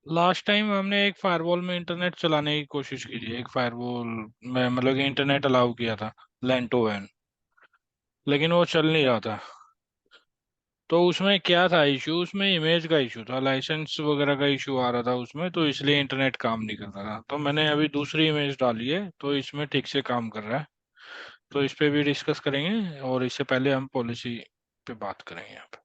Last time हमने एक firewall में इंटरनेट चलाने की कोशिश की थी, एक फायरवॉल में मतलब कि इंटरनेट अलाउ किया था, लैन टू वैन, लेकिन वो चल नहीं रहा था। तो उसमें क्या था इशू, उसमें इमेज का इशू था, लाइसेंस वगैरह का इशू आ रहा था उसमें, तो इसलिए इंटरनेट काम नहीं कर रहा था। तो मैंने अभी दूसरी इमेज डाली है, तो इसमें ठीक से काम कर रहा है। तो इस पे भी डिस्कस करेंगे, और इससे पहले हम पॉलिसी पे बात करेंगे यहाँ पे।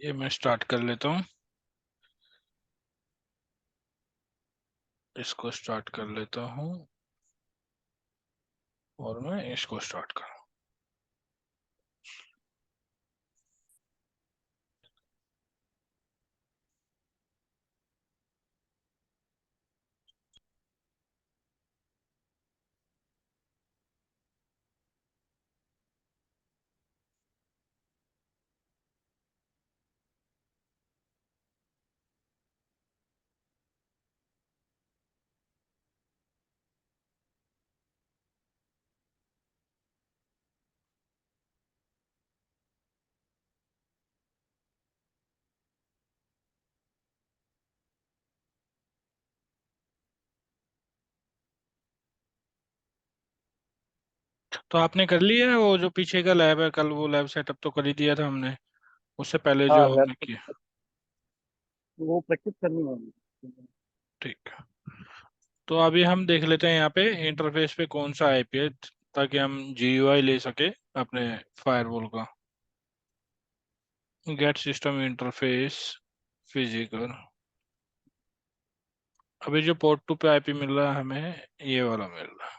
ये मैं स्टार्ट कर लेता हूँ, इसको स्टार्ट कर लेता हूँ, और मैं इसको स्टार्ट कर। तो आपने कर लिया है वो जो पीछे का लैब है, कल वो लैब सेटअप तो कर ही दिया था हमने, उससे पहले हाँ जो लैब, हमने किया। वो प्रैक्टिस करनी होगी। ठीक है। तो अभी हम देख लेते हैं यहाँ पे इंटरफेस पे कौन सा आईपी है, ताकि हम जीयूआई ले सके अपने फायरवॉल का। Gate system interface physical. अभी जो पोर्ट 2 पे आईपी मिल रहा है हमें, ये वाला मिल रहा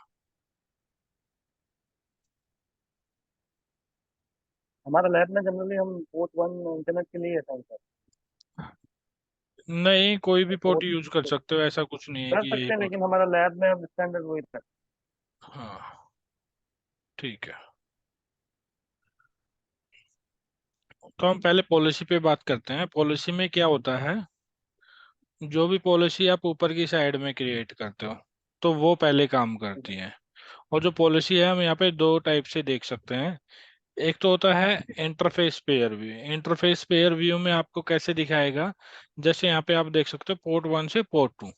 हमारा लैब में जनरली हम पोर्ट वन इंटरनेट के लिए असाइन करते है। नहीं, कोई भी हैं। पोर्ट पोर्ट यूज कर सकते हो, ऐसा कुछ नहीं है कर कि यही सकते हैं, पोर्ट। लेकिन हमारा लैब में हम स्टैंडर्ड वही रखते हाँ, ठीक है। तो हम पहले पॉलिसी पे बात करते हैं। पॉलिसी में क्या होता है, जो भी पॉलिसी आप ऊपर की साइड में क्रिएट करते हो, तो वो पहले काम करती है। और जो पॉलिसी है हम यहाँ पे दो टाइप से देख सकते हैं। एक तो होता है interface pair view. Interface pair view में आपको कैसे दिखाएगा, जैसे यहाँ पे आप देख सकते हो पोर्ट 1 से पोर्ट 2।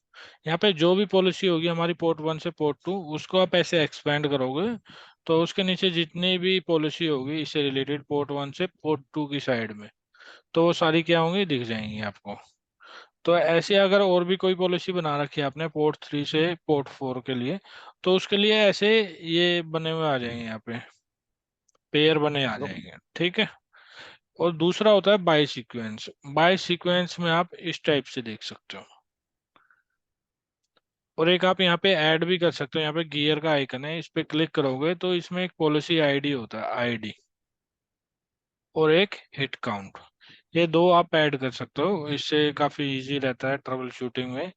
यहाँ पे जो भी पॉलिसी होगी हमारी पोर्ट 1 से पोर्ट 2, उसको आप ऐसे एक्सपेंड करोगे, तो उसके नीचे जितनी भी पॉलिसी होगी इससे रिलेटेड पोर्ट 1 से पोर्ट 2 की साइड में, तो वो सारी क्या होंगी, दिख जाएंगी आपको। तो ऐसे अगर और भी कोई पॉलिसी बना रखी है आपने पोर्ट 3 से पोर्ट 4 के लिए, तो उसके लिए ऐसे ये बने हुए आ जाएंगे यहाँ पे, पेयर बने आ हैं। जाएंगे, ठीक है। और दूसरा होता है बाय सीक्वेंस। बाय सीक्वेंस में आप इस टाइप से देख सकते हो। और एक आप यहाँ पे ऐड भी कर सकते हो, यहाँ पे गियर का आइकन है, इस पे क्लिक करोगे तो इसमें एक पॉलिसी आईडी होता है, आईडी, और एक हिट काउंट। ये दो आप ऐड कर सकते हो, इससे काफी इजी रहता है ट्रबल शूटिंग में।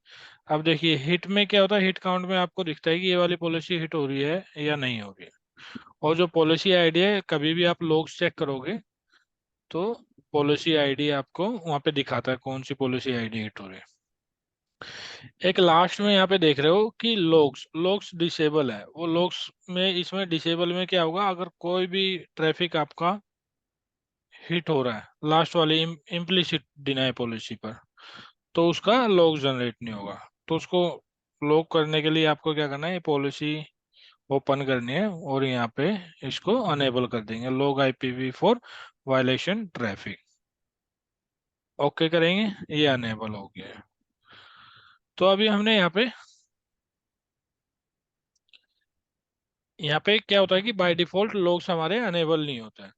अब देखिए हिट में क्या होता है, हिट काउंट में आपको दिखता है कि ये वाली पॉलिसी हिट हो रही है या नहीं हो रही है। और जो पॉलिसी आईडी है, कभी भी आप लॉग्स चेक करोगे तो पॉलिसी आईडी आपको वहां पे दिखाता है कौन सी पॉलिसी आईडी हिट हो रही है। एक लास्ट में यहाँ पे देख रहे हो कि लॉग्स, लॉग्स डिसेबल है। वो लॉग्स में, इसमें डिसेबल में क्या होगा, अगर कोई भी ट्रैफिक आपका हिट हो रहा है लास्ट वाली इम्प्लिसिट डिनाई पॉलिसी पर, तो उसका लॉग जनरेट नहीं होगा। तो उसको लॉग करने के लिए आपको क्या करना है, ये पॉलिसी ओपन करनी है, और यहाँ पे इसको अनेबल कर देंगे, log IPv for violation traffic. Okay करेंगे, ये अनेबल हो गया है। तो अभी हमने यहाँ पे क्या होता है कि बाय डिफॉल्ट लॉग्स हमारे अनेबल नहीं होते हैं।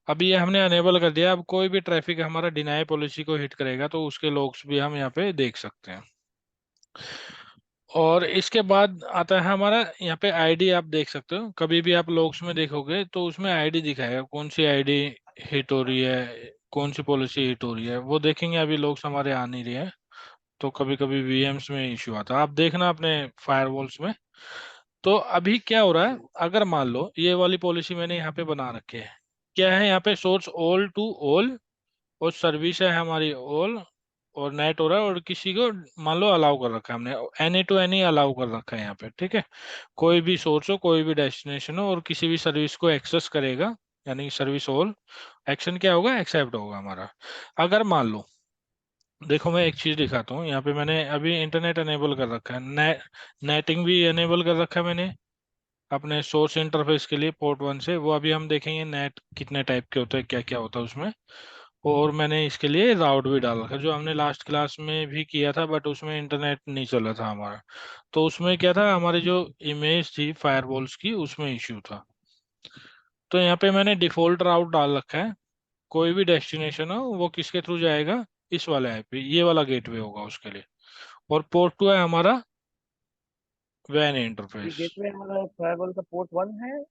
अभी ये हमने अनेबल कर दिया। अब कोई भी ट्रैफिक हमारा डिनाई पॉलिसी को हिट करेगा तो उसके लॉग्स भी हम यहाँ पे देख सकते हैं। और इसके बाद आता है हमारा यहाँ पे आईडी। आप देख सकते हो, कभी भी आप लॉग्स में देखोगे तो उसमें आईडी दिखाएगा, कौन सी आईडी हिट हो रही है, कौन सी पॉलिसी हिट हो रही है, वो देखेंगे। अभी लॉग्स हमारे आ नहीं रहे हैं, तो कभी कभी वीएम्स में इश्यू आता है, आप देखना अपने फायरवॉल्स में। तो अभी क्या हो रहा है, अगर मान लो ये वाली पॉलिसी मैंने यहाँ पे बना रखी है, क्या है यहाँ पे, सोर्स ऑल टू ऑल, और सर्विस है हमारी ऑल, और नेट हो रहा है, और किसी को मान लो अलाउ कर रखा है हमने, एनी टू एनी अलाउ कर रखा है यहाँ पे, ठीक है। कोई भी सोर्स हो, कोई भी डेस्टिनेशन हो, और किसी भी सर्विस को एक्सेस करेगा, यानी सर्विस ऑल, एक्शन क्या होगा, एक्सेप्ट होगा हमारा। अगर मान लो, देखो मैं एक चीज दिखाता हूँ, यहाँ पे मैंने अभी इंटरनेट एनेबल कर रखा है, नेटिंग भी एनेबल कर रखा है मैंने अपने सोर्स इंटरफेस के लिए पोर्ट 1 से। वो अभी हम देखेंगे नेट कितने टाइप के होते हैं, क्या क्या होता है उसमें। और मैंने इसके लिए राउट भी डाल रखा है, जो हमने लास्ट क्लास में भी किया था, बट उसमें इंटरनेट नहीं चल रहा था हमारा। तो उसमें क्या था, हमारी जो इमेज थी फायरवॉल्स की, उसमें इश्यू था। तो यहाँ पे मैंने डिफॉल्ट राउट डाल रखा है, कोई भी डेस्टिनेशन हो वो किसके थ्रू जाएगा, इस वाले ऐप पे, ये वाला गेटवे होगा उसके लिए। और पोर्ट 2 है हमारा वैन ये इंटरफेस। गेटवे हमारा फायरवॉल का पोर्ट 1 है।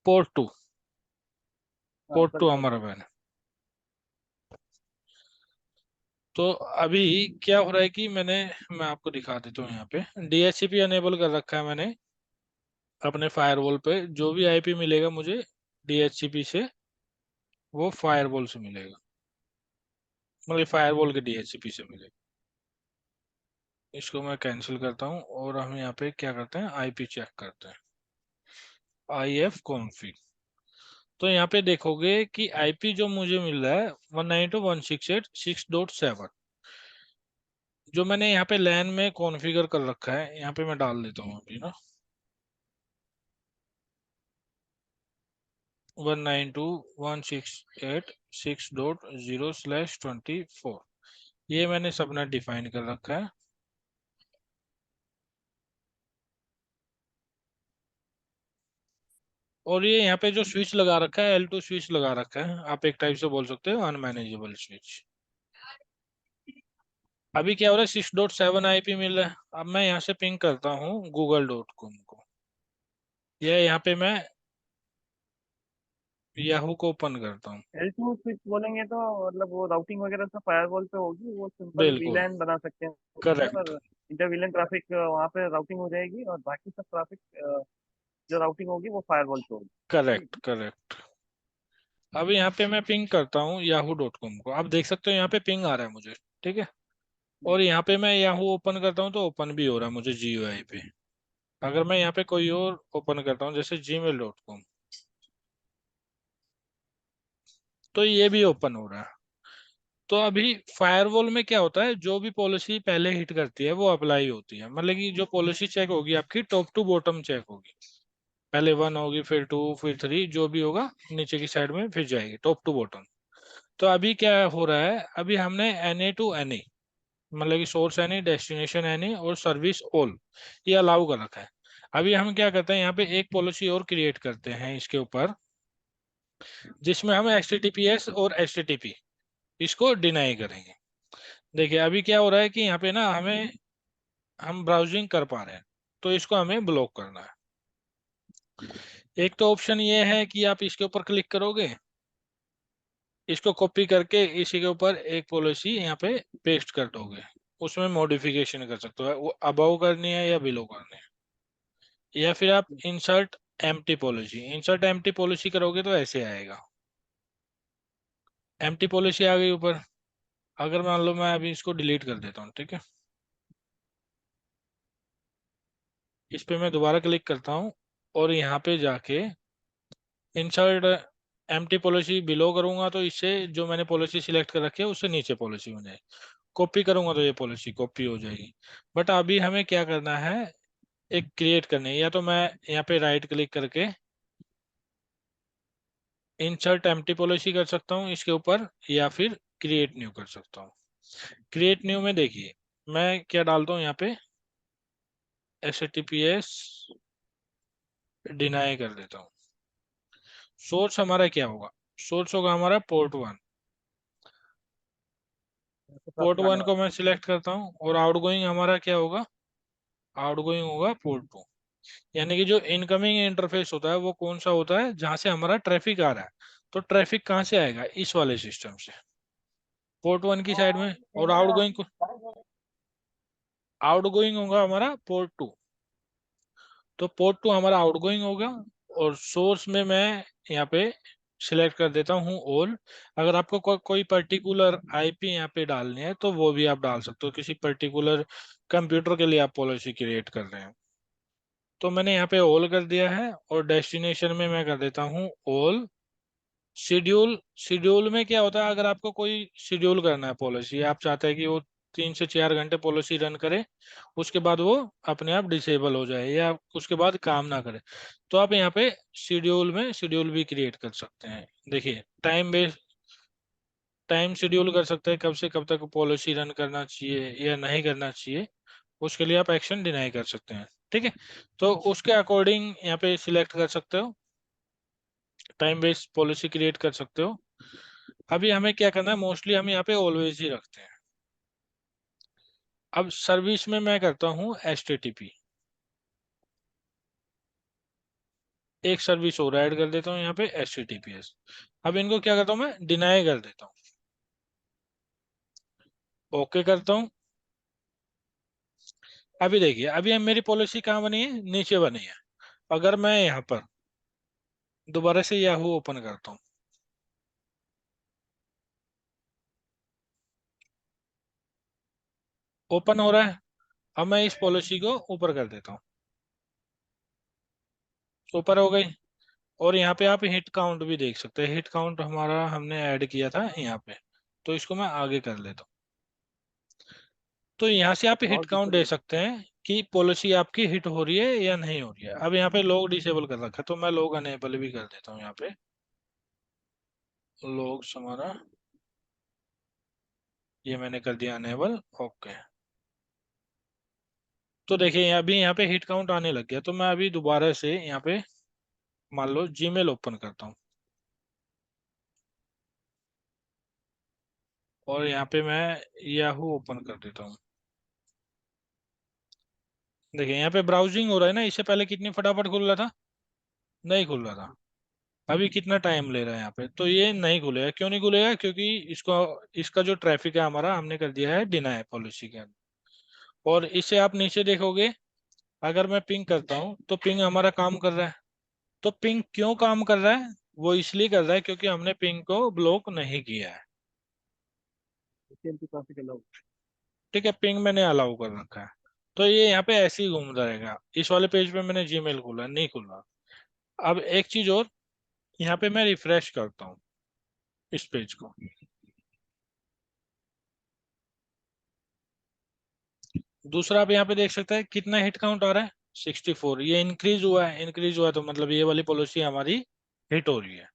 पोर्ट 2, हाँ पोर्ट सॉरी टू सॉरी। हमारा वैन। तो अभी क्या हो रहा है कि मैं आपको दिखा देता हूँ, यहाँ पे डीएचसीपी अनेबल कर रखा है मैंने अपने फायरवॉल पे। जो भी आईपी मिलेगा मुझे डीएचसीपी से, वो फायरवॉल से मिलेगा, मतलब फायरवॉल के डीएचसीपी से मिलेगा। इसको मैं कैंसिल करता हूँ, और हम यहाँ पे क्या करते हैं, आईपी चेक करते हैं, आई एफ कॉन्फिग। तो यहाँ पे देखोगे कि आईपी जो मुझे मिल रहा है 192.168.6.7, जो मैंने यहाँ पे लैन में कॉन्फ़िगर कर रखा है, यहाँ पे मैं डाल देता हूँ अभी ना, 192.168.6.0/24, ये मैंने सबनेट डिफाइन कर रखा है। और ये यहाँ पे जो स्विच लगा रखा है, L2 स्विच लगा रखा है, आप एक टाइप से बोल सकते हो अनमैनेजेबल स्विच। अभी क्या हो रहा है, 6.7 आईपी मिल रहा है। अब मैं यहाँ से पिंग करता हूँ google.com को, या यहाँ पे मैं याहू को ओपन करता हूँ। L2 स्विच बोलेंगे तो मतलब वो राउटिंग वगैरह सब फायरवॉल पे होगी, वो सिंपल बिल्कुल, वीलैन बना सकते हैं उसमें, करेक्ट, पर इंटर वीलैन ट्रैफिक वहाँ पे राउटिंग हो जाएगी, और बाकी सब ट्रैफिक जो राउटिंग होगी वो फायरवॉल पे होगी। ठीक। Correct, correct. अब यहाँ पे मैं पिंग करता हूँ yahoo.com को, आप देख सकते हो यहाँ पे पिंग आ रहा है मुझे, ठीक है। और यहाँ पे मैं याहू ओपन करता हूँ तो ओपन भी हो रहा है मुझे GUI पे। अगर मैं यहाँ पे कोई और ओपन करता हूँ, जैसे gmail.com, तो ये भी ओपन हो रहा है। तो अभी फायरवॉल में क्या होता है, जो भी पॉलिसी पहले हिट करती है वो अप्लाई होती है, मतलब कि जो पॉलिसी चेक होगी आपकी टॉप टू बॉटम चेक होगी। पहले 1 होगी, फिर 2, फिर 3, जो भी होगा नीचे की साइड में फिर जाएगी टॉप टू बॉटम। तो अभी क्या हो रहा है, अभी हमने NA to NA, मतलब कि सोर्स एनी, डेस्टिनेशन एनी, और सर्विस ऑल, ये अलाउ कर रखा है। अभी हम क्या करते हैं, यहाँ पे एक पॉलिसी और क्रिएट करते हैं इसके ऊपर, जिसमें हम HTTPS और HTTP इसको डिनाई करेंगे। देखिए अभी क्या हो रहा है कि यहाँ पे ना हम ब्राउजिंग कर पा रहे हैं, तो इसको हमें ब्लॉक करना है। एक तो ऑप्शन ये है कि आप इसके ऊपर क्लिक करोगे, इसको कॉपी करके इसी के ऊपर एक पॉलिसी यहाँ पे पेस्ट कर दोगे, उसमें मॉडिफिकेशन कर सकते हो, वो अबाउ करनी है या बिलो करनी है। या फिर आप इंसर्ट एम्प्टी पॉलिसी करोगे तो ऐसे आएगा, एम्प्टी पॉलिसी आ गई ऊपर। अगर मान लो मैं अभी इसको डिलीट कर देता हूँ, ठीक है, इस पे मैं दोबारा क्लिक करता हूँ, और यहाँ पे जाके इंसर्ट एम्प्टी पॉलिसी बिलो करूंगा, तो इससे जो मैंने पॉलिसी सिलेक्ट कर रखी है उससे नीचे पॉलिसी हो जाएगी। कॉपी करूंगा तो ये पॉलिसी कॉपी हो जाएगी। बट अभी हमें क्या करना है, एक क्रिएट करनी है, या तो मैं यहाँ पे राइट क्लिक करके इंसर्ट एम्प्टी पॉलिसी कर सकता हूँ इसके ऊपर, या फिर क्रिएट न्यू कर सकता हूँ। क्रिएट न्यू में देखिए मैं क्या डालता हूँ यहाँ पे, HTTPS डिनाई कर देता हूँ। सोर्स हमारा क्या होगा, सोर्स होगा हमारा पोर्ट 1। तो पोर्ट ट्रैफिक आने वन को वाला मैं सिलेक्ट करता हूँ, और आउटगोइंग हमारा क्या होगा, आउटगोइंग होगा पोर्ट 2। यानी कि जो इनकमिंग इंटरफेस होता है वो कौन सा होता है, जहां से हमारा ट्रैफिक आ रहा है। तो ट्रैफिक कहाँ से आएगा, इस वाले सिस्टम से, पोर्ट 1 की साइड में। और आउटगोइंग होगा हमारा पोर्ट 2। तो पोर्ट 2 हमारा आउटगोइंग होगा। और सोर्स में मैं यहाँ पे सिलेक्ट कर देता हूँ ऑल। अगर आपको कोई पर्टिकुलर आईपी यहाँ पे डालनी है तो वो भी आप डाल सकते हो, किसी पर्टिकुलर कंप्यूटर के लिए आप पॉलिसी क्रिएट कर रहे हैं। तो मैंने यहाँ पे ऑल कर दिया है, और डेस्टिनेशन में मैं कर देता हूँ ऑल। शेड्यूल, शेड्यूल में क्या होता है, अगर आपको कोई शेड्यूल करना है पॉलिसी, आप चाहते हैं कि वो 3 से 4 घंटे पॉलिसी रन करे, उसके बाद वो अपने आप डिसेबल हो जाए या उसके बाद काम ना करे, तो आप यहाँ पे शेड्यूल में शेड्यूल भी क्रिएट कर सकते हैं। देखिए टाइम बेस, टाइम शेड्यूल कर सकते हैं, कब से कब तक पॉलिसी रन करना चाहिए या नहीं करना चाहिए, उसके लिए आप एक्शन डिनाई कर सकते हैं। ठीक है, तो उसके अकॉर्डिंग यहाँ पे सिलेक्ट कर सकते हो, टाइम बेस्ड पॉलिसी क्रिएट कर सकते हो। अभी हमें क्या करना है, मोस्टली हम यहाँ पे ऑलवेज ही रखते हैं। अब सर्विस में मैं करता हूँ HTTP, एक सर्विस और ऐड कर देता हूँ यहाँ पे HTTPS। अब इनको क्या करता हूँ, मैं डिनाई कर देता हूँ, ओके करता हूँ। अभी देखिए, अभी हम मेरी पॉलिसी कहाँ बनी है, नीचे बनी है। अगर मैं यहाँ पर दोबारा से याहू ओपन करता हूँ, ओपन हो रहा है। अब मैं इस पॉलिसी को ऊपर कर देता हूँ, ऊपर हो गई। और यहाँ पे आप हिट काउंट भी देख सकते हैं, हिट काउंट हमारा हमने ऐड किया था यहाँ पे, तो इसको मैं आगे कर लेता हूँ। तो यहाँ से आप हिट बहुत काउंट दिक्कत दे है। सकते हैं कि पॉलिसी आपकी हिट हो रही है या नहीं हो रही है। अब यहाँ पे लॉग डिसेबल कर रखा है, तो मैं लॉग अनेबल भी कर देता हूँ यहाँ पे। लॉग्स हमारा ये मैंने कर दिया अनेबल, ओके। तो देखिए अभी यहाँ पे हिट काउंट आने लग गया, तो मैं अभी दोबारा से यहाँ पे मान लो जीमेल ओपन करता हूँ, और यहाँ पे मैं याहू ओपन कर देता हूँ। देखिए यहाँ पे ब्राउजिंग हो रहा है ना, इससे पहले कितनी फटाफट खुल रहा था, नहीं खुल रहा था। अभी कितना टाइम ले रहा है यहाँ पे, तो ये नहीं खुलेगा। क्यों नहीं खुलेगा, क्योंकि इसको, इसका जो ट्रैफिक है हमारा, हमने कर दिया है डिनाई पॉलिसी के अंदर। और इससे आप नीचे देखोगे, अगर मैं पिंग करता हूँ तो पिंग हमारा काम कर रहा है। तो पिंग क्यों काम कर रहा है, वो इसलिए कर रहा है क्योंकि हमने पिंग को ब्लॉक नहीं किया है। TNT traffic allow. ठीक है, पिंग मैंने अलाउ कर रखा है, तो ये यहाँ पे ऐसे ही घूम रहेगा। इस वाले पेज पे मैंने जीमेल खोला नहीं खुला। अब एक चीज और, यहाँ पे मैं रिफ्रेश करता हूँ इस पेज को, दूसरा आप यहाँ पे देख सकते हैं कितना हिट काउंट आ रहा है, 64। ये इंक्रीज हुआ है, इंक्रीज हुआ है, तो मतलब ये वाली पॉलिसी हमारी हिट हो रही है।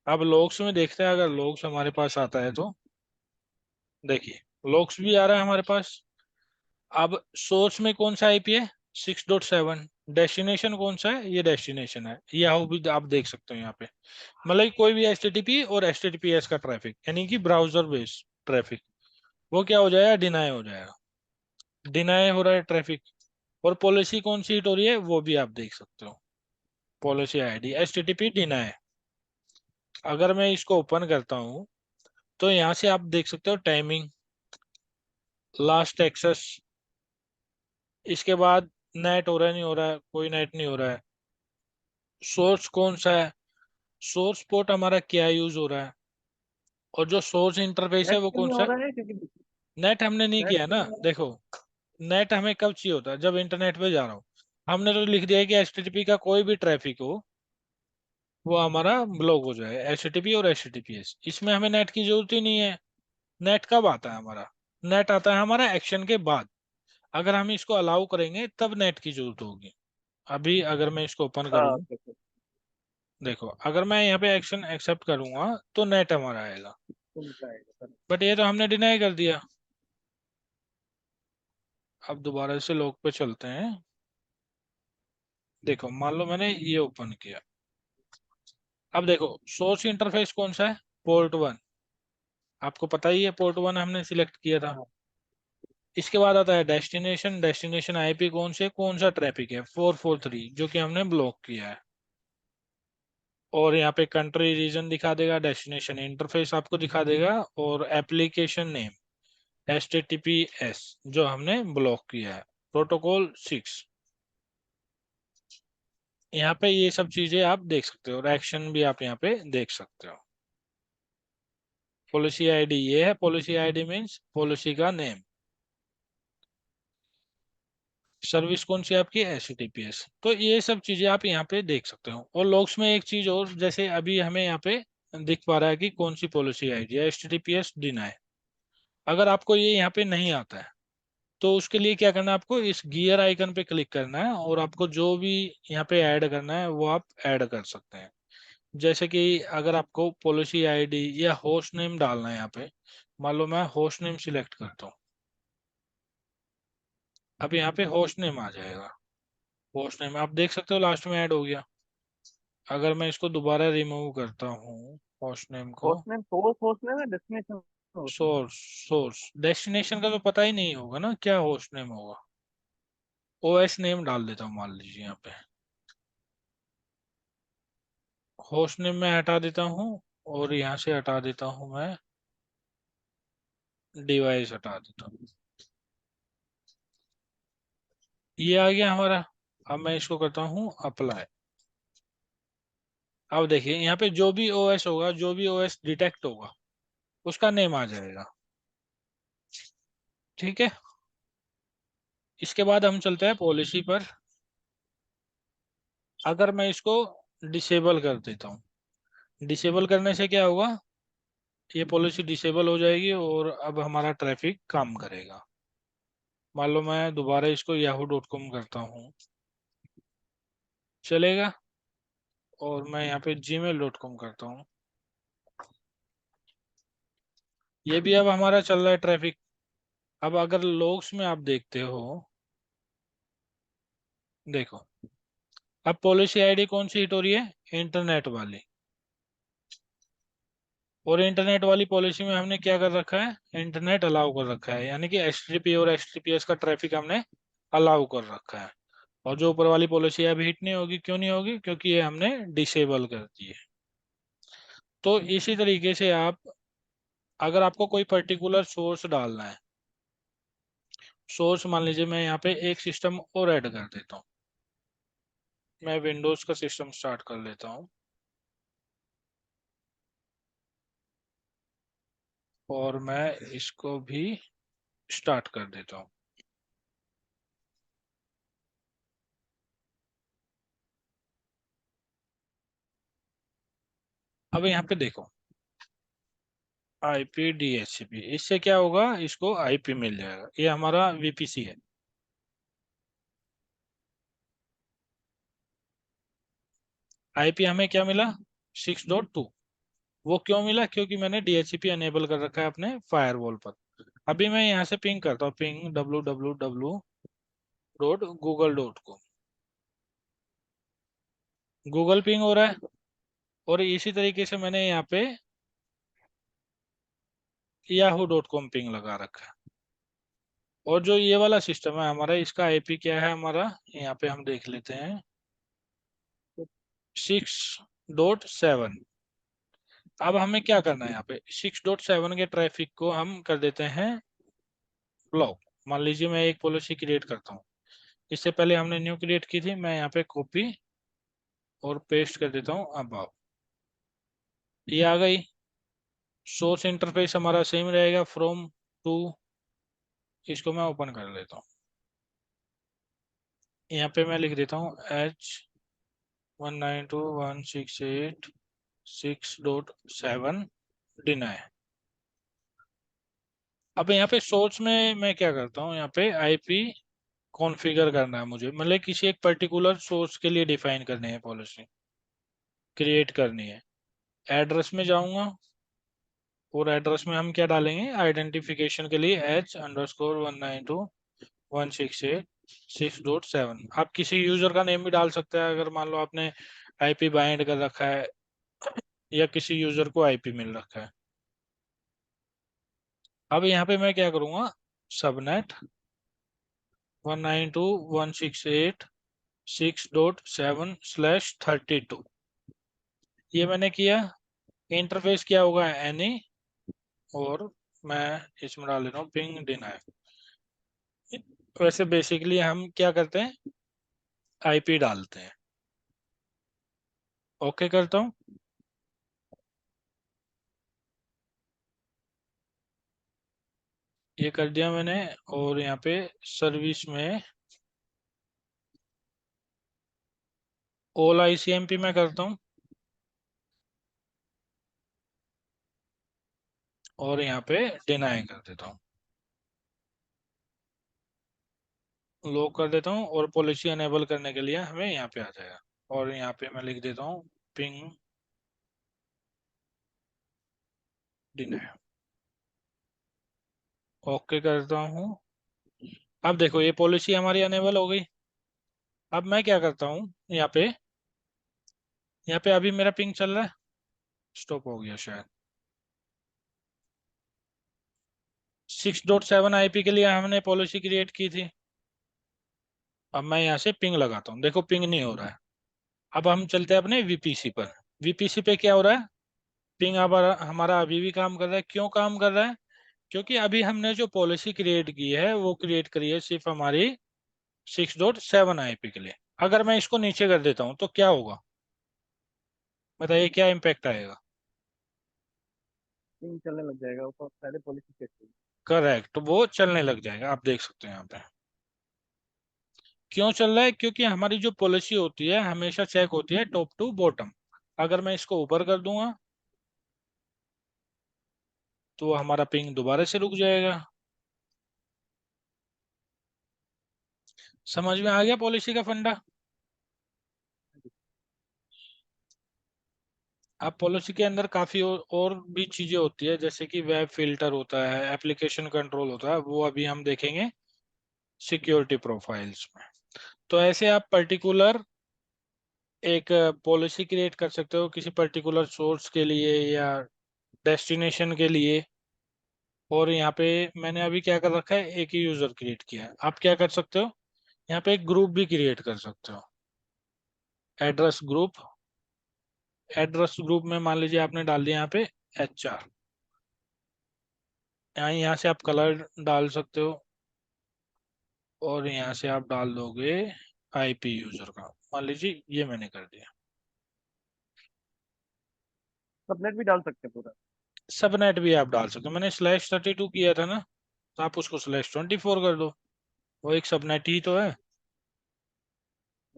अब लॉग्स में देखते हैं, अगर लॉग्स हमारे पास आता है तो देखिए लॉग्स भी आ रहा है हमारे पास। अब सोर्स में कौन सा आईपी है, 6.7। डेस्टिनेशन कौन सा है, ये डेस्टिनेशन है, याहू भी आप देख सकते हो यहाँ पे। मतलब कि कोई भी HTTP और HTTPS का ट्रैफिक, यानी कि ब्राउजर बेस्ड ट्रैफिक, वो क्या हो जाएगा, डिनाई हो जाएगा। डिनाई हो रहा है ट्रैफिक। और पॉलिसी कौन सी हिट हो रही है वो भी आप देख सकते हो, पॉलिसी आईडी HTTP डिनाई। अगर मैं इसको ओपन करता हूँ तो यहाँ से आप देख सकते हो टाइमिंग, लास्ट एक्सेस, इसके बाद नेट हो रहा है नहीं हो रहा है, कोई नेट नहीं हो रहा है, सोर्स कौन सा है, सोर्स पोर्ट हमारा क्या यूज हो रहा है, और जो सोर्स इंटरफेस है नेट वो क्यों कौन नहीं सा हो है। रहा है, क्योंकि नेट हमने नहीं नेट किया क्यों ना, नहीं हो रहा देखो नेट हमें कब चाहिए होता है, जब इंटरनेट पे जा रहा हूँ। हमने तो लिख दिया है कि HTTP का कोई भी ट्रैफिक हो वो हमारा ब्लॉक हो जाए, HTTP और HTTPS, इसमें हमें नेट की जरूरत ही नहीं है। नेट कब आता है हमारा, नेट आता है हमारा एक्शन के बाद। अगर हम इसको अलाउ करेंगे तब नेट की जरूरत होगी। अभी अगर मैं इसको ओपन है? करूँ, ओके, ओके, देखो अगर मैं यहाँ पे एक्शन एक्सेप्ट करूंगा तो नेट हमारा आएगा। तुम जाएगा सर। बट ये तो हमने डिनाई कर दिया। अब दोबारा से लॉग पे चलते हैं। देखो मान लो मैंने ये ओपन किया, अब देखो, सोर्स इंटरफेस कौन सा है? पोर्ट 1। आपको पता ही है, पोर्ट 1 हमने सिलेक्ट किया था। हाँ। इसके बाद आता है डेस्टिनेशन। डेस्टिनेशन आईपी कौन से, कौन सा ट्रैफिक है? 443, जो कि हमने ब्लॉक किया है। और यहाँ पे कंट्री रीजन दिखा देगा, डेस्टिनेशन इंटरफेस आपको दिखा देगा, और एप्लीकेशन नेम HTTPS जो हमने ब्लॉक किया है, प्रोटोकॉल 6। यहाँ पे ये सब चीजें आप देख सकते हो, और एक्शन भी आप यहाँ पे देख सकते हो। पॉलिसी आईडी ये है, पॉलिसी आईडी मीन्स पॉलिसी का नेम। सर्विस कौन सी है आपकी? HTTPS। तो ये सब चीजें आप यहाँ पे देख सकते हो। और लॉग्स में एक चीज और, जैसे अभी हमें यहाँ पे दिख पा रहा है कि कौन सी पॉलिसी आईडी है, HTTPS डिनाई। अगर आपको ये यहाँ पे नहीं आता है, तो उसके लिए क्या करना है? आपको इस गियर आइकन पे क्लिक करना है, और आपको जो भी यहाँ पे ऐड करना है वो आप ऐड कर सकते हैं। जैसे कि अगर आपको पॉलिसी आईडी या होस्ट नेम डालना है यहाँ पे, मान लो मैं होस्ट नेम सिलेक्ट करता हूँ। अब यहाँ पे होस्ट नेम आ जाएगा। होस्ट नेम आप देख सकते हो लास्ट में ऐड हो गया। अगर मैं इसको दोबारा रिमूव करता हूँ, होस्ट नेम को, host name source host name है, destination host name? Source, source destination का तो पता ही नहीं होगा ना क्या होस्ट नेम होगा। OS नेम डाल देता हूँ मान लीजिए यहाँ पे। होस्ट नेम में हटा देता हूँ, और यहाँ से हटा देता हूँ मैं, डिवाइस हटा देता हूँ। ये आ गया हमारा। अब मैं इसको करता हूँ अप्लाई। अब देखिए यहाँ पे जो भी OS होगा, जो भी OS डिटेक्ट होगा, उसका नेम आ जाएगा। ठीक है। इसके बाद हम चलते हैं पॉलिसी पर। अगर मैं इसको डिसेबल कर देता हूँ, डिसेबल करने से क्या होगा? ये पॉलिसी डिसेबल हो जाएगी, और अब हमारा ट्रैफिक काम करेगा। मान लो मैं दोबारा इसको yahoo.com करता हूँ, चलेगा। और मैं यहाँ पे gmail.com करता हूँ, ये भी अब हमारा चल रहा है ट्रैफिक। अब अगर लोग्स में आप देखते हो, देखो, अब पॉलिसी आईडी कौन सी हिट हो रही है? इंटरनेट वाली। और इंटरनेट वाली पॉलिसी में हमने क्या कर रखा है? इंटरनेट अलाउ कर रखा है, यानी कि HTTP और HTTPS का ट्रैफिक हमने अलाउ कर रखा है। और जो ऊपर वाली पॉलिसी अब हिट नहीं होगी, क्यों नहीं होगी? क्योंकि ये हमने डिसेबल कर दी है। तो इसी तरीके से आप, अगर आपको कोई पर्टिकुलर सोर्स डालना है, सोर्स मान लीजिए मैं यहाँ पे एक सिस्टम और ऐड कर देता हूँ। मैं विंडोज का सिस्टम स्टार्ट कर लेता हूँ, और मैं इसको भी स्टार्ट कर देता हूँ। अब यहाँ पे देखो, IP DHCP, इससे क्या होगा? इसको IP मिल जाएगा, ये हमारा VPC है। IP हमें क्या मिला? 6.2। वो क्यों मिला? क्योंकि मैंने DHCP अनेबल कर रखा है अपने फायरवॉल पर। अभी मैं यहाँ से पिंग करता हूँ, पिंग www.google.com। गूगल पिंग हो रहा है। और इसी तरीके से मैंने यहाँ पे yahoo.com पिंग लगा रखा है। और जो ये वाला सिस्टम है हमारा, इसका IP क्या है हमारा? यहाँ पे हम देख लेते हैं, 6.7। अब हमें क्या करना है? यहाँ पे 6.7 के ट्रैफिक को हम कर देते हैं ब्लॉक। मान लीजिए मैं एक पॉलिसी क्रिएट करता हूँ, इससे पहले हमने न्यू क्रिएट की थी, मैं यहाँ पे कॉपी और पेस्ट कर देता हूँ। अब आओ, ये आ गई। सोर्स इंटरफेस हमारा सेम रहेगा, फ्रॉम टू। इसको मैं ओपन कर लेता हूँ। यहाँ पे मैं लिख देता हूँ H192.168.6.7 डिनाई। अब यहाँ पे सोर्स में मैं क्या करता हूँ? यहाँ पे IP कॉन्फ़िगर करना है मुझे, मतलब किसी एक पर्टिकुलर सोर्स के लिए डिफाइन करनी है, पॉलिसी क्रिएट करनी है। एड्रेस में जाऊंगा, और एड्रेस में हम क्या डालेंगे? आइडेंटिफिकेशन के लिए H_192.168.6.7। आप किसी यूजर का नेम भी डाल सकते हैं, अगर मान लो आपने IP बाइंड कर रखा है या किसी यूजर को आईपी मिल रखा है। अब यहाँ पे मैं क्या करूंगा, सबनेट 192.168.6.7/32 ये मैंने किया। इंटरफेस क्या होगा, एनी, और मैं इसमें डाल देता हूँ पिंग डिनाई। वैसे बेसिकली हम क्या करते हैं, आईपी डालते हैं। ओके करता हूँ। ये कर दिया मैंने। और यहाँ पे सर्विस में ऑल आईसीएमपी में करता हूँ। और यहाँ पे डिनाई कर देता हूँ, लॉक कर देता हूँ। और पॉलिसी अनेबल करने के लिए हमें यहाँ पे आ जाएगा। और यहाँ पे मैं लिख देता हूँ पिंग डिनाई। ओके करता हूँ। अब देखो ये पॉलिसी हमारी अनेबल हो गई। अब मैं क्या करता हूँ, यहाँ पे अभी मेरा पिंग चल रहा है, स्टॉप हो गया शायद। 6.7 आईपी के लिए हमने पॉलिसी क्रिएट की थी। अब मैं यहाँ से पिंग लगाता हूँ, देखो पिंग नहीं हो रहा है। अब हम चलते हैं अपने वीपीसी पर। वीपीसी पे क्या हो रहा है, पिंग अब हमारा अभी भी काम कर रहा है। क्यों काम कर रहा है, क्योंकि अभी हमने जो पॉलिसी क्रिएट की है वो क्रिएट करी है सिर्फ हमारी 6.7 आईपी के लिए। अगर मैं इसको नीचे कर देता हूँ तो क्या होगा, बताइए क्या इम्पैक्ट आएगा। पिंग चलने लग जाएगा, ऊपर पहले पॉलिसी चेक होगी। करेक्ट, वो चलने लग जाएगा, आप देख सकते हैं यहाँ पे। क्यों चल रहा है, क्योंकि हमारी जो पॉलिसी होती है हमेशा चेक होती है टॉप टू बॉटम। अगर मैं इसको ऊपर कर दूंगा तो हमारा पिंग दोबारा से रुक जाएगा। समझ में आ गया पॉलिसी का फंडा। अब पॉलिसी के अंदर काफी और भी चीजें होती है, जैसे कि वेब फिल्टर होता है, एप्लीकेशन कंट्रोल होता है, वो अभी हम देखेंगे सिक्योरिटी प्रोफाइल्स में। तो ऐसे आप पर्टिकुलर एक पॉलिसी क्रिएट कर सकते हो किसी पर्टिकुलर सोर्स के लिए या डेस्टिनेशन के लिए। और यहाँ पे मैंने अभी क्या कर रखा है, एक ही यूजर क्रिएट किया है। आप क्या कर सकते हो, यहाँ पे एक ग्रुप भी क्रिएट कर सकते हो, एड्रेस ग्रुप। एड्रेस ग्रुप में मान लीजिए आपने डाल दिया यहाँ पे HR। यहाँ से आप कलर डाल सकते हो। और यहाँ से आप डाल दोगे आईपी यूजर का, मान लीजिए ये मैंने कर दिया। सबनेट भी डाल सकते हैं पूरा। सबनेट भी आप डाल सकते हो, मैंने /32 किया था ना, तो आप उसको /24 कर दो, वो एक सबनेट ही तो है।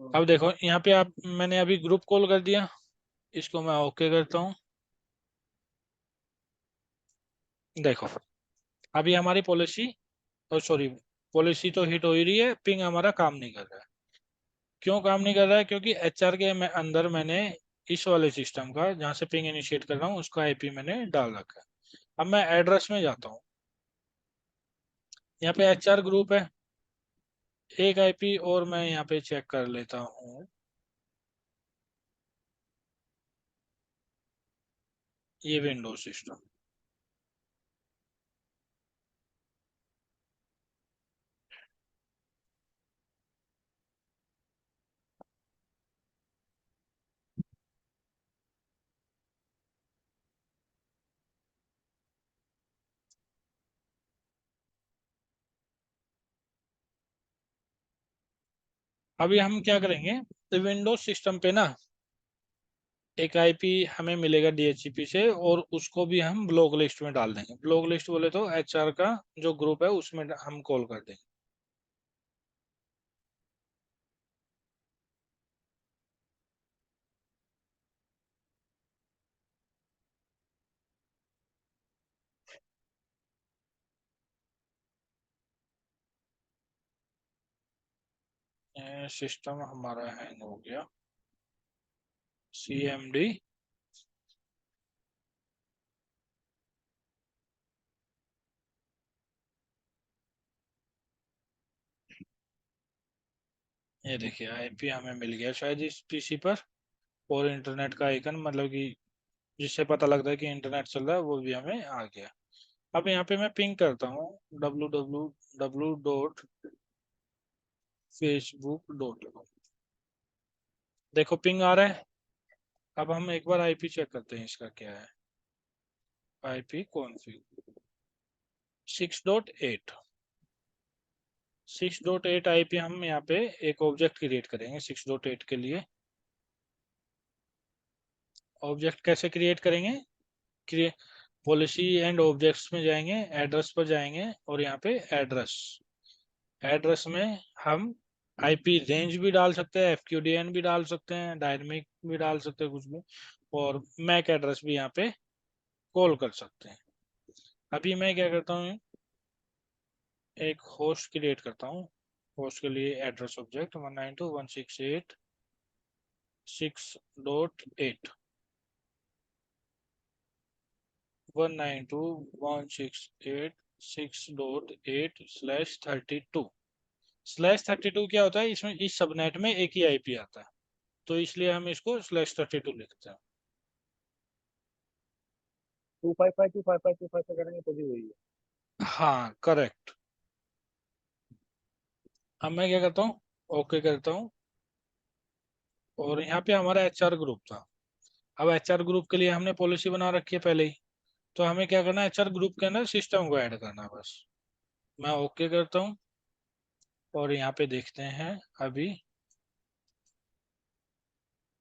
अब देखो यहाँ पे आप, मैंने अभी ग्रुप कॉल कर दिया, इसको मैं ओके करता हूँ। देखो अभी हमारी पॉलिसी, और सॉरी, पॉलिसी तो हिट हो ही रही है, पिंग हमारा काम नहीं कर रहा है। क्यों काम नहीं कर रहा है, क्योंकि HR के अंदर मैंने इस वाले सिस्टम का जहाँ से पिंग इनिशिएट कर रहा हूँ उसका आईपी मैंने डाल रखा है। अब मैं एड्रेस में जाता हूँ, यहाँ पे HR ग्रुप है, एक आईपी और मैं यहाँ पे चेक कर लेता हूँ। ये विंडोज सिस्टम, अभी हम क्या करेंगे, तो विंडोज सिस्टम पे ना एक आईपी हमें मिलेगा DHCP से, और उसको भी हम ब्लॉक लिस्ट में डाल देंगे। ब्लॉक लिस्ट बोले तो HR का जो ग्रुप है उसमें हम कॉल कर देंगे। सिस्टम हमारा हैंग हो गया, CMD। ये देखिए आईपी हमें मिल गया शायद इस PC पर, और इंटरनेट का आइकन, मतलब कि जिससे पता लगता है कि इंटरनेट चल रहा है, वो भी हमें आ गया। अब यहाँ पे मैं पिंग करता हूँ www.facebook.com। देखो पिंग आ रहा है। अब हम एक बार आईपी चेक करते हैं इसका क्या है। IP config 6.8। 6.8 आईपी हम यहाँ पे एक ऑब्जेक्ट क्रिएट करेंगे 6.8 के लिए। ऑब्जेक्ट कैसे क्रिएट करेंगे? पॉलिसी एंड ऑब्जेक्ट्स में जाएंगे, एड्रेस पर जाएंगे और यहाँ पे एड्रेस, एड्रेस में हम आईपी रेंज भी डाल सकते हैं, एफक्यूडीएन भी डाल सकते हैं, डायनेमिक भी डाल सकते हैं कुछ भी, और मैक एड्रेस भी यहाँ पे कॉल कर सकते हैं। अभी मैं क्या करता हूँ, एक होस्ट क्रिएट करता हूँ। होस्ट के लिए एड्रेस ऑब्जेक्ट 192.168.6.8 192.168.6.8/32। /32 क्या होता है, इसमें इस सबनेट में एक ही आईपी आता है, तो इसलिए हम इसको /32 लिखते हैं। 255 से करेंगे तो भी वही है। हाँ करेक्ट। अब मैं क्या करता हूँ, ओके करता हूँ। और यहाँ पे हमारा एचआर ग्रुप था। अब एचआर ग्रुप के लिए हमने पॉलिसी बना रखी है पहले ही, तो हमें क्या करना है, एचआर ग्रुप के अंदर सिस्टम को ऐड करना है बस। मैं ओके करता हूँ और यहाँ पे देखते हैं अभी,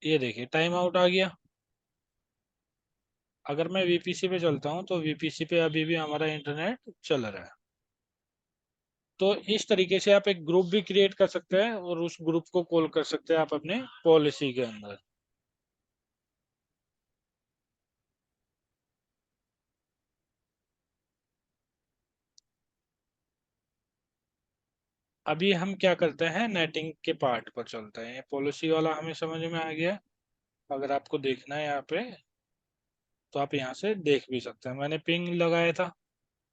ये देखिए टाइम आउट आ गया। अगर मैं वीपीसी पे चलता हूँ तो वीपीसी पे अभी भी हमारा इंटरनेट चल रहा है। तो इस तरीके से आप एक ग्रुप भी क्रिएट कर सकते हैं और उस ग्रुप को कॉल कर सकते हैं आप अपने पॉलिसी के अंदर। अभी हम क्या करते हैं, नेटिंग के पार्ट पर चलते हैं। पॉलिसी वाला हमें समझ में आ गया। अगर आपको देखना है यहाँ पे, तो आप यहाँ से देख भी सकते हैं। मैंने पिंग लगाया था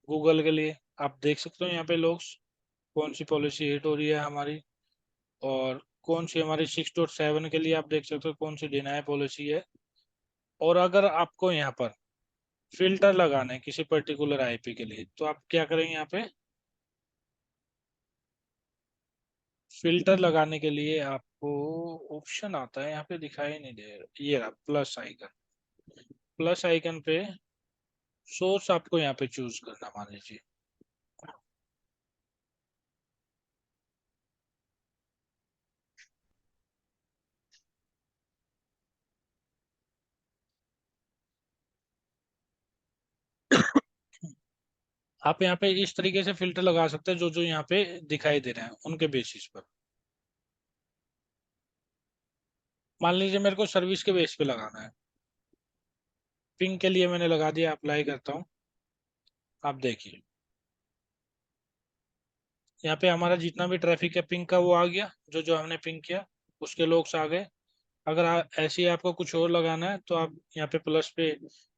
गूगल के लिए, आप देख सकते हो यहाँ पे लोग कौन सी पॉलिसी हिट हो रही है हमारी, और कौन सी हमारी 6.7 के लिए आप देख सकते हो कौन सी डिनाई पॉलिसी है। और अगर आपको यहाँ पर फिल्टर लगाना है किसी पर्टिकुलर आईपी के लिए, तो आप क्या करेंगे, यहाँ पे फिल्टर लगाने के लिए आपको ऑप्शन आता है, यहाँ पे दिखाई नहीं दे रहा, ये रहा प्लस आइकन। प्लस आइकन पे सोर्स आपको यहाँ पे चूज करना, मान लीजिए। आप यहाँ पे इस तरीके से फिल्टर लगा सकते हैं जो जो यहाँ पे दिखाई दे रहे हैं उनके बेसिस पर। मान लीजिए मेरे को सर्विस के बेस पे लगाना है, पिंग के लिए मैंने लगा दिया, अप्लाई करता हूँ। आप देखिए यहाँ पे हमारा जितना भी ट्रैफिक है पिंग का वो आ गया, जो जो हमने पिंग किया उसके लोग्स आ गए। अगर ऐसे ही आपको कुछ और लगाना है तो आप यहाँ पे प्लस पे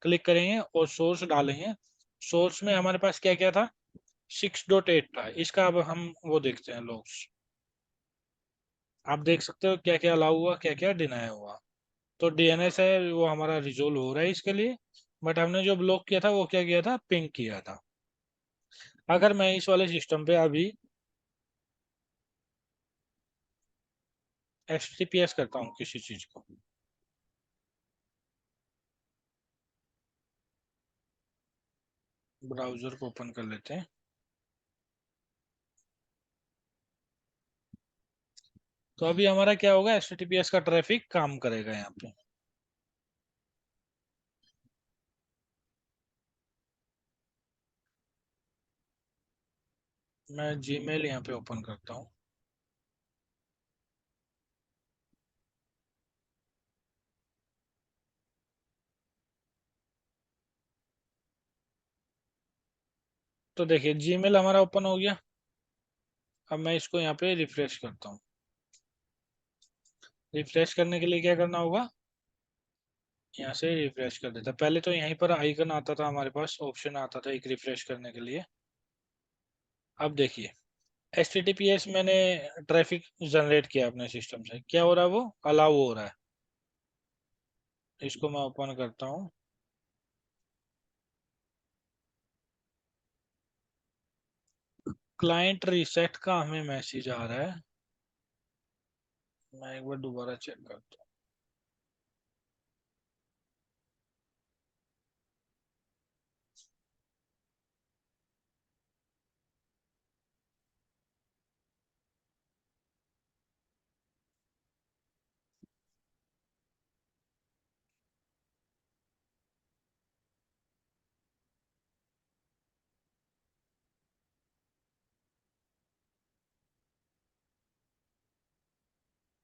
क्लिक करेंगे और सोर्स डालेंगे। सोर्स में हमारे पास क्या क्या था, 6.8 था। इसका अब हम वो देखते हैं लोग्स। आप देख सकते हो क्या क्या अलाउ हुआ, क्या क्या डिनाई हुआ। तो डीएनएस है वो हमारा रिजोल्व हो रहा है इसके लिए, बट हमने जो ब्लॉक किया था वो क्या किया था, पिंग किया था। अगर मैं इस वाले सिस्टम पे अभी एचटीटीपीएस करता हूँ किसी चीज को, ब्राउजर को ओपन कर लेते हैं। तो अभी हमारा क्या होगा, एचटीटीपीएस का ट्रैफिक काम करेगा यहाँ पे। मैं जीमेल यहाँ पे ओपन करता हूँ। तो देखिए जीमेल हमारा ओपन हो गया। अब मैं इसको यहाँ पे रिफ्रेश करता हूँ। रिफ्रेश करने के लिए क्या करना होगा, यहाँ से रिफ्रेश कर देता। पहले तो यहीं पर आइकन आता था, हमारे पास ऑप्शन आता था एक रिफ्रेश करने के लिए। अब देखिए एचटीटीपीएस मैंने ट्रैफिक जनरेट किया अपने सिस्टम से, क्या हो रहा है, वो अलाउ हो रहा है। इसको मैं ओपन करता हूँ। क्लाइंट रीसेट का हमें मैसेज आ रहा है, मैं एक बार दोबारा चेक करता हूँ।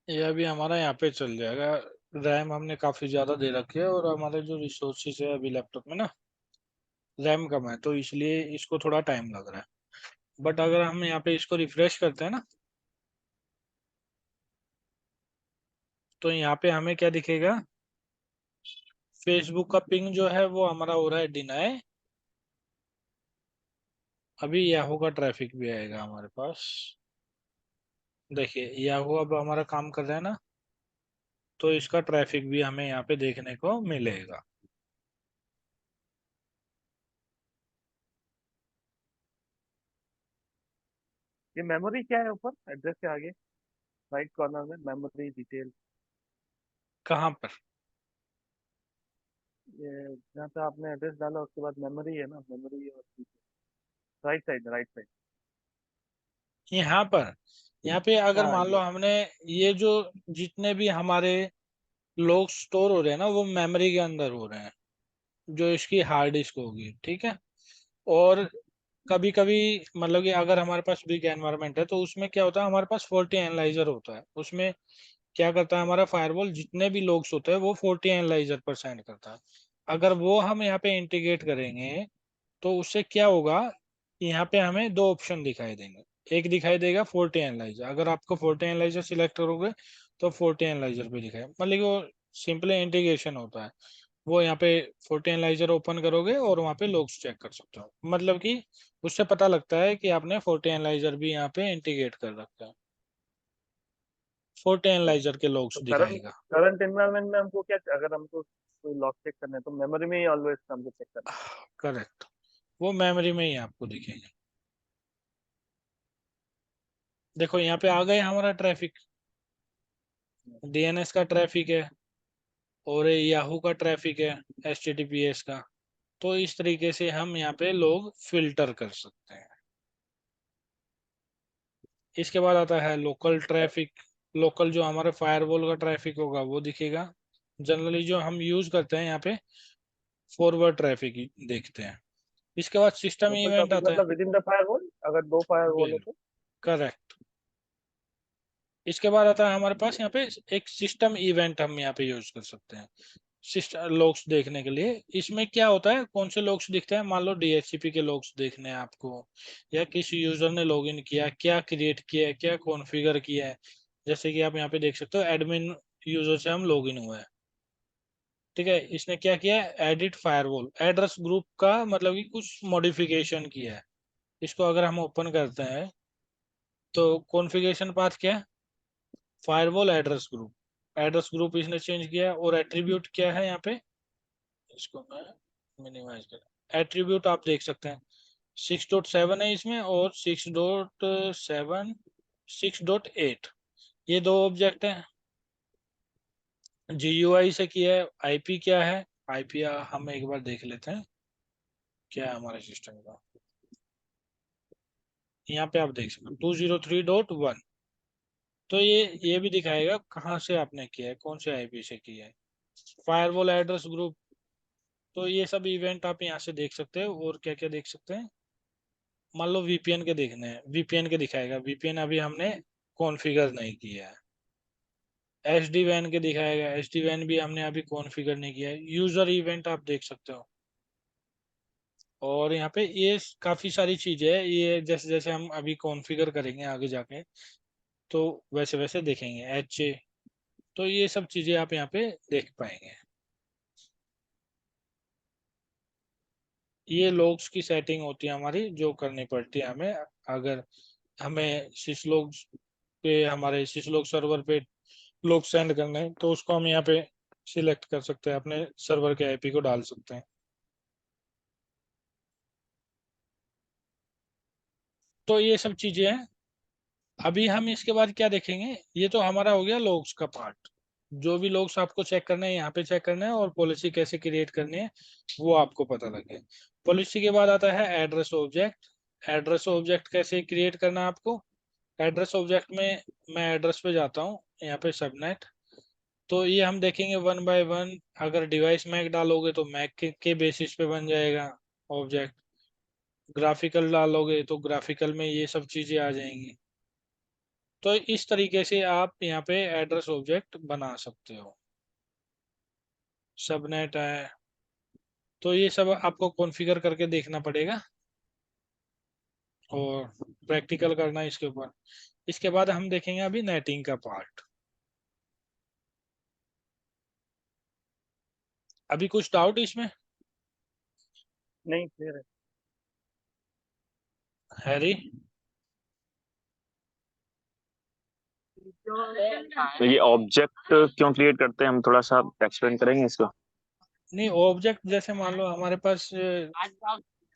ये अभी हमारा यहाँ पे चल जाएगा। रैम हमने काफी ज्यादा दे रखी है, और हमारे जो रिसोर्सेज है अभी लैपटॉप में ना, रैम कम है, तो इसलिए इसको थोड़ा टाइम लग रहा है। बट अगर हम यहाँ पे इसको रिफ्रेश करते हैं ना, तो यहाँ पे हमें क्या दिखेगा, फेसबुक का पिंग जो है वो हमारा हो रहा है डिनाई। अभी याहू का ट्रैफिक भी आएगा हमारे पास। देखिए याहू अब हमारा काम कर रहा है ना, तो इसका ट्रैफिक भी हमें यहाँ पे देखने को मिलेगा। ये मेमोरी क्या है ऊपर एड्रेस के आगे राइट कॉर्नर में मेमोरी डिटेल? कहाँ पर? ये जहाँ पे आपने एड्रेस डाला उसके बाद मेमोरी है ना, मेमोरी और राइट साइड, राइट साइड। यहाँ पर, यहाँ पे अगर हाँ मान लो ये। हमने ये जो जितने भी हमारे लोग स्टोर हो रहे हैं ना, वो मेमोरी के अंदर हो रहे हैं, जो इसकी हार्ड डिस्क होगी, ठीक है। और कभी कभी मतलब कि अगर हमारे पास बिग एनवायरनमेंट है, तो उसमें क्या होता है, हमारे पास 40 एनालाइजर होता है। उसमें क्या करता है हमारा फायरवॉल, जितने भी लोग्स होते हैं वो 40 एनालाइजर पर सेंड करता है। अगर वो हम यहाँ पे इंटीग्रेट करेंगे, तो उससे क्या होगा, यहाँ पे हमें दो ऑप्शन दिखाई देंगे। एक दिखाई देगा 40 एनालाइजर, अगर आपको 40 एनालाइजर सिलेक्ट करोगे तो 40 एनालाइजर पे दिखाएगा, मतलब कि वो सिंपली इंटीग्रेशन होता है। वो यहाँ पे 40 एनालाइजर ओपन करोगे और वहाँ पे लोग्स चेक कर सकते हो, मतलब कि उससे पता लगता है कि आपने 40 एनालाइजर भी यहाँ पे इंटीग्रेट कर रखा है। 40 एनालाइजर के तो लोग्स करंट दिखाएगा। करंट एनवायरनमेंट में हमको क्या, अगर हमको कोई लॉक चेक करना है तो मेमोरी में ही ऑलवेज हमको चेक करना करेक्ट, वो मेमोरी में ही आपको दिखेगा। देखो यहाँ पे आ गए हमारा ट्रैफिक, है। डीएनएस का ट्रैफिक है, और याहू का ट्रैफिक है, एचटीटीपीएस का। तो इस तरीके से हम यहाँ पे लोग फिल्टर कर सकते हैं। इसके बाद आता है लोकल ट्रैफिक। लोकल जो हमारे फायरवॉल का ट्रैफिक होगा वो दिखेगा। जनरली जो हम यूज करते हैं यहाँ पे फॉरवर्ड ट्रैफिक देखते हैं। इसके बाद सिस्टम लोकल इवेंट टॉपिक आता है। मतलब विद इन द फायरवॉल, अगर दो फायरवॉल हो बिल तो? करेक्ट। इसके बाद आता है हमारे पास यहाँ पे एक सिस्टम इवेंट, हम यहाँ पे यूज कर सकते हैं सिस्टम लॉग्स देखने के लिए। इसमें क्या होता है, कौन से लॉग्स दिखते हैं, मान लो डीएचसीपी के लॉग्स देखने हैं आपको, या किसी यूजर ने लॉगिन किया, क्या क्रिएट किया है, क्या कॉन्फ़िगर किया है। जैसे कि आप यहाँ पे देख सकते हो, एडमिन यूजर से हम लॉगिन हुए हैं, ठीक है। इसने क्या किया है, एडिट फायरवॉल एड्रेस ग्रुप का, मतलब कि कुछ मॉडिफिकेशन किया है। इसको अगर हम ओपन करते हैं, तो कॉन्फ़िगरेशन पाथ क्या है, फायरवॉल एड्रेस ग्रुप इसने चेंज किया है। और एट्रीब्यूट क्या है यहाँ पे, इसको मैं मिनिमाइज कर, एट्रीब्यूट आप देख सकते हैं 6.7 है इसमें, और 6.8, ये दो ऑब्जेक्ट हैं। जीयूआई से किया है। आईपी क्या है, आईपी हम एक बार देख लेते हैं क्या है हमारे सिस्टम का। यहाँ पे आप देख सकते हो 203.1। तो ये भी दिखाएगा कहाँ से आपने किया है, कौन से आईपी से किया है। फायरवॉल एड्रेस ग्रुप, तो ये सब इवेंट आप यहाँ से देख सकते हो। और क्या क्या देख सकते हैं, मान लो वीपीएन के देखने हैं, वीपीएन के दिखाएगा, वीपीएन अभी हमने कॉन्फ़िगर नहीं किया है। एसडी वैन के दिखाएगा, एसडी वैन भी हमने अभी कॉन्फ़िगर नहीं किया है। यूजर इवेंट आप देख सकते हो। और यहाँ पे ये काफी सारी चीजें है, ये जैसे जैसे हम अभी कॉन्फ़िगर करेंगे आगे जाके, तो वैसे वैसे देखेंगे एच। तो ये सब चीजें आप यहाँ पे देख पाएंगे। ये लॉग्स की सेटिंग होती है हमारी, जो करनी पड़ती है हमें। अगर हमें सिसलोग पे, हमारे सिसलोग सर्वर पे लोग सेंड करने हैं, तो उसको हम यहाँ पे सिलेक्ट कर सकते हैं, अपने सर्वर के आईपी को डाल सकते हैं। तो ये सब चीजें हैं। अभी हम इसके बाद क्या देखेंगे, ये तो हमारा हो गया लॉग्स का पार्ट। जो भी लॉग्स आपको चेक करना है यहाँ पे चेक करना है, और पॉलिसी कैसे क्रिएट करनी है वो आपको पता लगे। पॉलिसी के बाद आता है एड्रेस ऑब्जेक्ट। एड्रेस ऑब्जेक्ट कैसे क्रिएट करना है आपको। एड्रेस ऑब्जेक्ट में मैं एड्रेस पे जाता हूँ, यहाँ पे सबनेट। तो ये हम देखेंगे वन बाय वन। अगर डिवाइस मैक डालोगे तो मैक के बेसिस पे बन जाएगा ऑब्जेक्ट। ग्राफिकल डालोगे तो ग्राफिकल में ये सब चीजें आ जाएंगी। तो इस तरीके से आप यहाँ पे एड्रेस ऑब्जेक्ट बना सकते हो। सबनेट है, तो ये सब आपको कॉन्फ़िगर करके देखना पड़ेगा और प्रैक्टिकल करना है इसके ऊपर। इसके बाद हम देखेंगे अभी नेटिंग का पार्ट। अभी कुछ डाउट इसमें नहीं क्लियर है। हैरी। तो ये ऑब्जेक्ट क्यों क्रिएट करते हैं, हम थोड़ा सा एक्सप्लेन करेंगे इसको। नहीं, ऑब्जेक्ट जैसे मान लो हमारे पास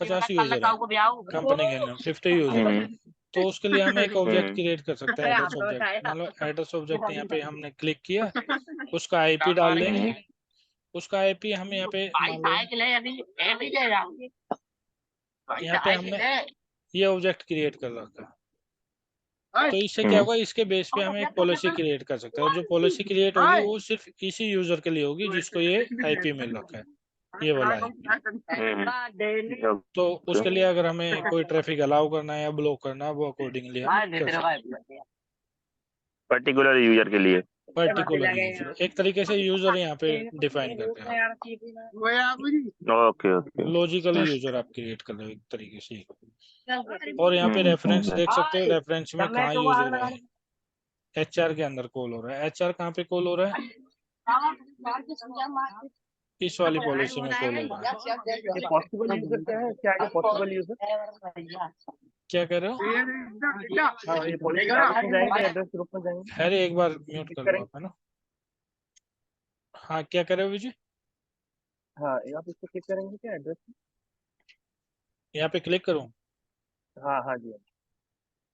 50 यूजर है कंपनी के अंदर, 50 यूजर है। तो उसके लिए हम एक ऑब्जेक्ट हम्म क्रिएट कर सकते हैं, एड्रेस ऑब्जेक्ट। मान लो एड्रेस ऑब्जेक्ट यहाँ पे हमने क्लिक किया, उसका आईपी डाल देंगे। उसका आईपी हम यहाँ पे मान लो, यहाँ पे हमने ये ऑब्जेक्ट क्रिएट कर रखा है। तो इससे क्या हम्म होगा, इसके बेस पे हम एक पॉलिसी क्रिएट कर सकते हैं, और जो पॉलिसी क्रिएट होगी वो सिर्फ इसी यूजर के लिए होगी जिसको ये आईपी मिल रखा है, ये वाला आईपी। तो उसके लिए अगर हमें कोई ट्रैफिक अलाउ करना है या ब्लॉक करना है, वो अकॉर्डिंगली हम कर सकते हैं। पर्टिकुलर यूजर के लिए। पर्टिकुलर यूजर, एक तरीके से यूजर यहाँ पे डिफाइन करते हैं आप। Okay okay. लॉजिकल यूजर आप क्रिएट कर रहे हो एक तरीके से। और यहाँ पे रेफरेंस देख सकते हो, रेफरेंस में कहाँ यूज हो रहा है। एचआर के अंदर कॉल हो रहा है। एचआर कहाँ पे कॉल हो रहा है, इस वाली पॉलिसी में कॉल हो रहा है। ये पॉसिबल यूजर क्या है, क्या है पॉसिबल यूजर? क्या कह रहे हो। हाँ ये पॉलिसी ग्रुप में जाएंगे, एड्रेस ग्रुप में जाएंगे, अरे एक बार म्यूट क्लिक कर लो करेंगे। आप, है ना। हाँ, क्या कर रहे हो विजय। हाँ ये आप इस पे क्लिक करेंगे क्या एड्रेस? यहाँ पे क्लिक करूँ। हाँ हाँ जी।